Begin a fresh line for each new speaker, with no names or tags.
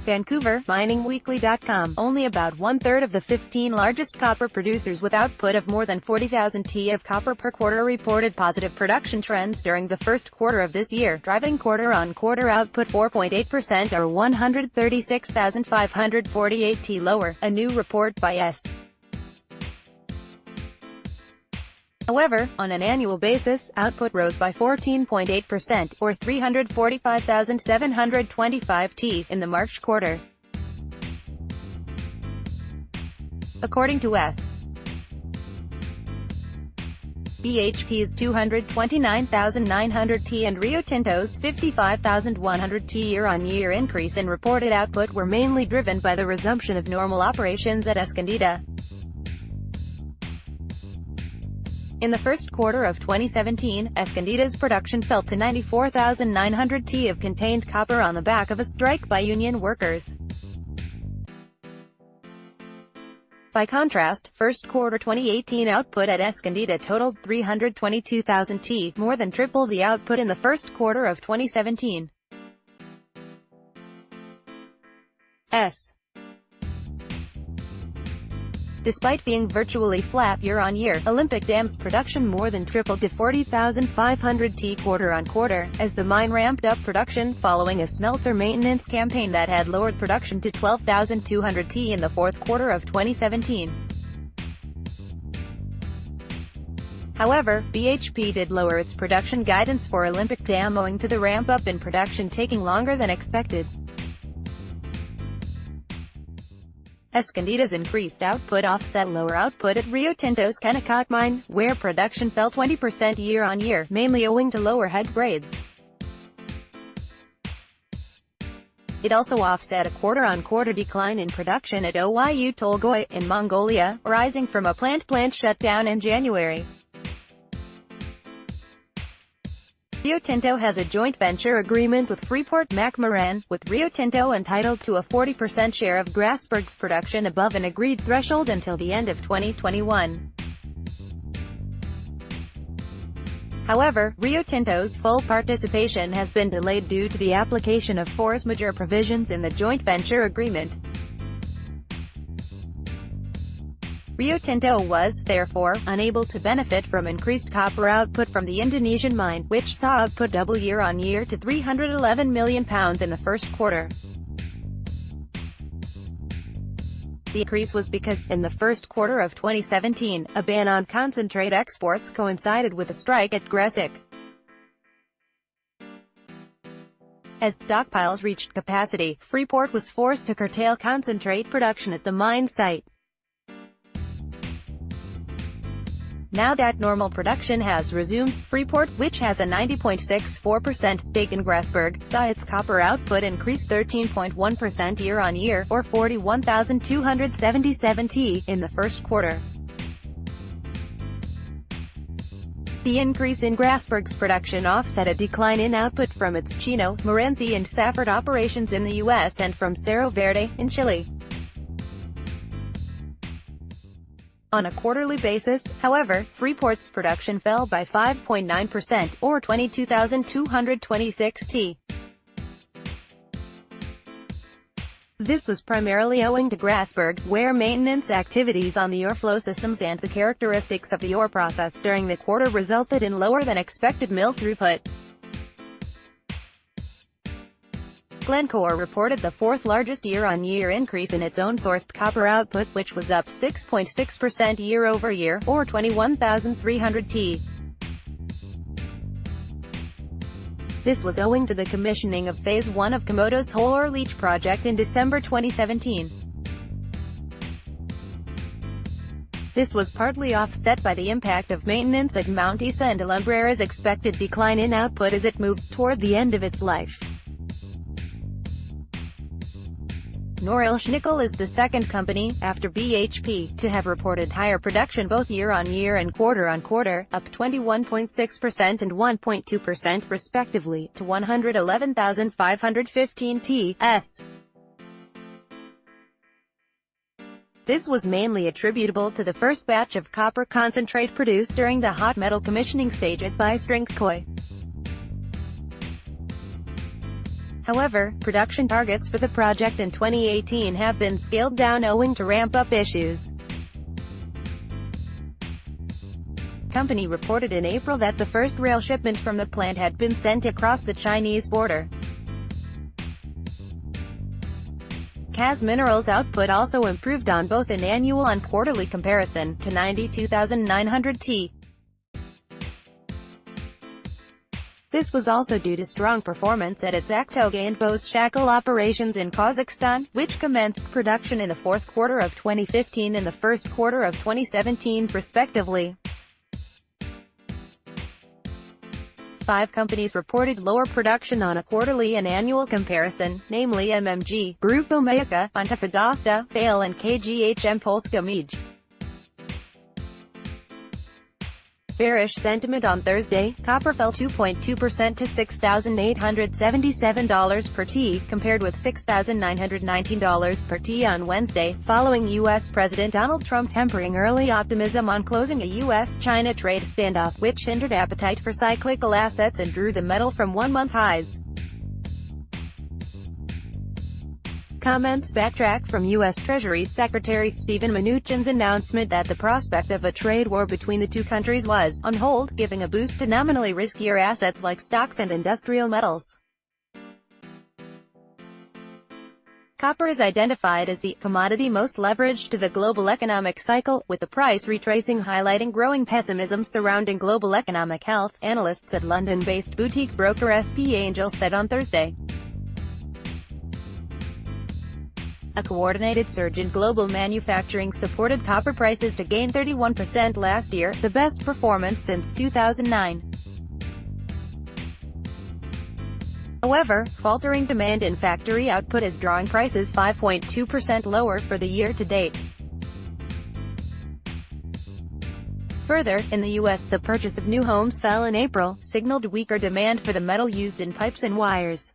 Vancouver, miningweekly.com. Only about one-third of the 15 largest copper producers with output of more than 40,000 t of copper per quarter reported positive production trends during the first quarter of this year, driving quarter-on-quarter output 4.8% or 136,548 t lower, a new report by S. However, on an annual basis, output rose by 14.8%, or 345,725 t, in the March quarter. According to S. BHP's 229,900 t and Rio Tinto's 55,100 t year-on-year increase in reported output were mainly driven by the resumption of normal operations at Escondida. In the first quarter of 2017, Escondida's production fell to 94,900 t of contained copper on the back of a strike by union workers. By contrast, first quarter 2018 output at Escondida totaled 322,000 t, more than triple the output in the first quarter of 2017. Despite being virtually flat year-on-year, Olympic Dam's production more than tripled to 40,500 t quarter-on-quarter, as the mine ramped up production following a smelter maintenance campaign that had lowered production to 12,200 t in the fourth quarter of 2017. However, BHP did lower its production guidance for Olympic Dam owing to the ramp-up in production taking longer than expected. Escondida's increased output offset lower output at Rio Tinto's Kennecott mine, where production fell 20% year-on-year, mainly owing to lower head grades. It also offset a quarter-on-quarter decline in production at Oyu Tolgoi, in Mongolia, arising from a plant shutdown in January. Rio Tinto has a joint venture agreement with Freeport-McMoRan, with Rio Tinto entitled to a 40% share of Grasberg's production above an agreed threshold until the end of 2021. However, Rio Tinto's full participation has been delayed due to the application of force majeure provisions in the joint venture agreement. Rio Tinto was, therefore, unable to benefit from increased copper output from the Indonesian mine, which saw output double year-on-year to 311 million pounds in the first quarter. The increase was because, in the first quarter of 2017, a ban on concentrate exports coincided with a strike at Gresik. As stockpiles reached capacity, Freeport was forced to curtail concentrate production at the mine site. Now that normal production has resumed, Freeport, which has a 90.64% stake in Grasberg, saw its copper output increase 13.1% year-on-year, or 41,277 t, in the first quarter. The increase in Grasberg's production offset a decline in output from its Chino, Morenci and Safford operations in the U.S. and from Cerro Verde, in Chile. On a quarterly basis, however, Freeport's production fell by 5.9%, or 22,226 t. This was primarily owing to Grasberg, where maintenance activities on the ore flow systems and the characteristics of the ore process during the quarter resulted in lower than expected mill throughput. Glencore reported the fourth largest year-on-year increase in its own sourced copper output, which was up 6.6% year-over-year, or 21,300 t. This was owing to the commissioning of Phase 1 of Komodo's whole ore leach project in December 2017. This was partly offset by the impact of maintenance at Mount Isa and Alumbrera's expected decline in output as it moves toward the end of its life. Norilsk Nickel is the second company, after BHP, to have reported higher production both year-on-year and quarter-on-quarter, up 21.6% and 1.2% respectively, to 111,515 t/s. This was mainly attributable to the first batch of copper concentrate produced during the hot metal commissioning stage at Bystringskoi. However, production targets for the project in 2018 have been scaled down owing to ramp-up issues. Company reported in April that the first rail shipment from the plant had been sent across the Chinese border. CAS Minerals' output also improved on both an annual and quarterly comparison, to 92,900 t. This was also due to strong performance at its Aktoga and Bozshakal operations in Kazakhstan, which commenced production in the fourth quarter of 2015 and the first quarter of 2017 respectively. 5 companies reported lower production on a quarterly and annual comparison, namely MMG, Grupo Mayaca, Antofagasta, FAIL and KGHM Polska Miedź. Bearish sentiment on Thursday, copper fell 2.2% to $6,877 per t, compared with $6,919 per t on Wednesday, following U.S. President Donald Trump tempering early optimism on closing a U.S.-China trade standoff, which hindered appetite for cyclical assets and drew the metal from one-month highs. Comments backtrack from U.S. Treasury Secretary Steven Mnuchin's announcement that the prospect of a trade war between the two countries was on hold, giving a boost to nominally riskier assets like stocks and industrial metals. Copper is identified as the commodity most leveraged to the global economic cycle, with the price retracing, highlighting growing pessimism surrounding global economic health, analysts at London-based boutique broker SP Angel said on Thursday. A coordinated surge in global manufacturing supported copper prices to gain 31% last year, the best performance since 2009. However, faltering demand in factory output is drawing prices 5.2% lower for the year to date. Further, in the U.S., the purchase of new homes fell in April, signaled weaker demand for the metal used in pipes and wires.